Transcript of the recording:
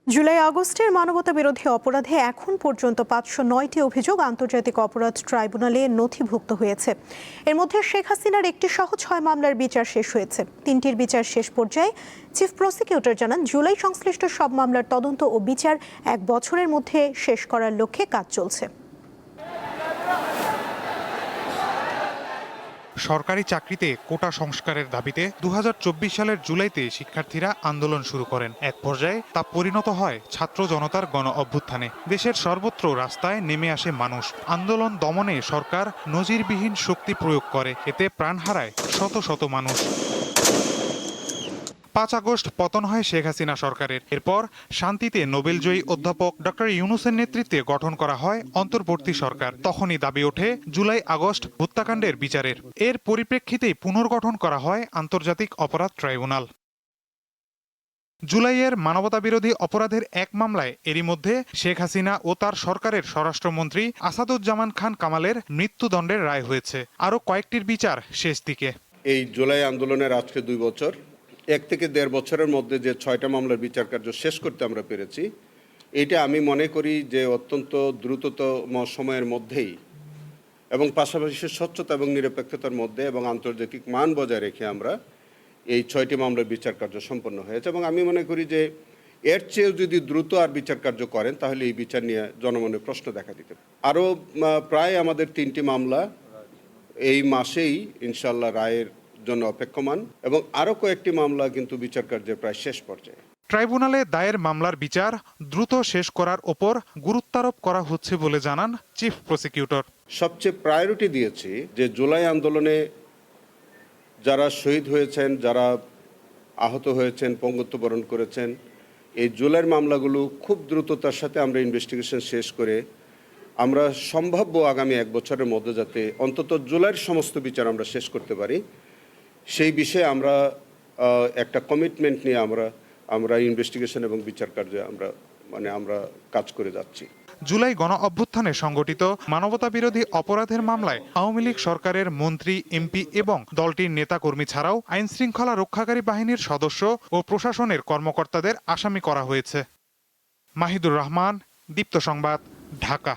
জুলাই আগস্টের মানবতা বিরোধী অপরাধে এখন পর্যন্ত 509টি অভিযোগ আন্তর্জাতিক অপরাধ ট্রাইব্যুনালে নথিভুক্ত হয়েছে। এর মধ্যে শেখ হাসিনার একটি সহ 6 মামলার বিচার শেষ হয়েছে। 3টির বিচার শেষ পর্যায়ে। চিফ প্রসিকিউটর জানান, জুলাই সংশ্লিষ্ট সব মামলার তদন্ত ও বিচার 1 বছরের মধ্যে শেষ করার লক্ষ্যে কাজ চলছে। সরকারি চাকরিতে কোটা সংস্কারের দাবিতে 2024 সালের জুলাইতে শিক্ষার্থীরা আন্দোলন শুরু করেন। এক পর্যায়ে তা পরিণত হয় ছাত্র জনতার গণ অভ্যুত্থানে। দেশের সর্বত্র রাস্তায় নেমে আসে মানুষ। আন্দোলন দমনে সরকার নজিরবিহীন শক্তি প্রয়োগ করে, এতে প্রাণ হারায় শত শত মানুষ। 5 আগস্ট পতন হয় শেখ হাসিনা সরকারের। এরপর শান্তিতে নোবেলজয়ী অধ্যাপক ডক্টর ইউনূসের নেতৃত্বে গঠন করা হয় অন্তর্বর্তী সরকার। তখনই দাবি ওঠে জুলাই আগস্ট হত্যাকাণ্ডের বিচারের। এর পরিপ্রেক্ষিতেই পুনর্গঠন করা হয় আন্তর্জাতিক অপরাধ ট্রাইব্যুনাল। জুলাইয়ের মানবতাবিরোধী অপরাধের এক মামলায় এরই মধ্যে শেখ হাসিনা ও তার সরকারের স্বরাষ্ট্রমন্ত্রী আসাদুজ্জামান খান কামালের মৃত্যুদণ্ডের রায় হয়েছে। আরও কয়েকটির বিচার শেষ দিকে। এই জুলাই আন্দোলনের আজকে 2 বছর, 1 থেকে 1.5 বছরের মধ্যে যে 6টা মামলার বিচার কার্য শেষ করতে আমরা পেরেছি, এটা আমি মনে করি যে অত্যন্ত দ্রুততম সময়ের মধ্যেই এবং পাশাপাশি স্বচ্ছতা এবং নিরপেক্ষতার মধ্যে এবং আন্তর্জাতিক মান বজায় রেখে আমরা এই 6টি মামলার বিচার কার্য সম্পন্ন হয়েছে। এবং আমি মনে করি যে এর চেয়েও যদি দ্রুত আর বিচার কার্য করেন তাহলে এই বিচার নিয়ে জনমনে প্রশ্ন দেখা দিতে পারে। আরও প্রায় আমাদের 3টি মামলা এই মাসেই ইনশাল্লাহ রায়ের জন্য অপেক্ষমান এবং আরও কয়েকটি মামলা কিন্তু বিচার কার্যের প্রায় শেষ পর্যায়ে। ট্রাইব্যুনালে দায়ের মামলার বিচার দ্রুত শেষ করার ওপর গুরুত্বারোপ করা হচ্ছে বলে জানান চিফ প্রসিকিউটর। সবচেয়ে প্রায়োরিটি দিয়েছি যে জুলাই আন্দোলনে যারা শহীদ হয়েছেন, যারা আহত হয়েছেন, পঙ্গুত্ব বরণ করেছেন, এই জুলাইয়ের মামলাগুলো খুব দ্রুততার সাথে আমরা ইনভেস্টিগেশন শেষ করে আমরা সম্ভাব্য আগামী 1 বছরের মধ্যে যাতে অন্তত জুলাইয়ের সমস্ত বিচার আমরা শেষ করতে পারি, সেই বিষয়ে আমরা একটা কমিটমেন্ট নিয়ে আমরা ইনভেস্টিগেশন এবং বিচার কার্যে আমরা কাজ করে যাচ্ছি। জুলাই গণ অভ্যুত্থানে সংগঠিত মানবতাবিরোধী অপরাধের মামলায় আওয়ামী লীগ সরকারের মন্ত্রী, এমপি এবং দলটির নেতাকর্মী ছাড়াও আইনশৃঙ্খলা রক্ষাকারী বাহিনীর সদস্য ও প্রশাসনের কর্মকর্তাদের আসামি করা হয়েছে। মাহিদুর রহমান, দীপ্ত সংবাদ, ঢাকা।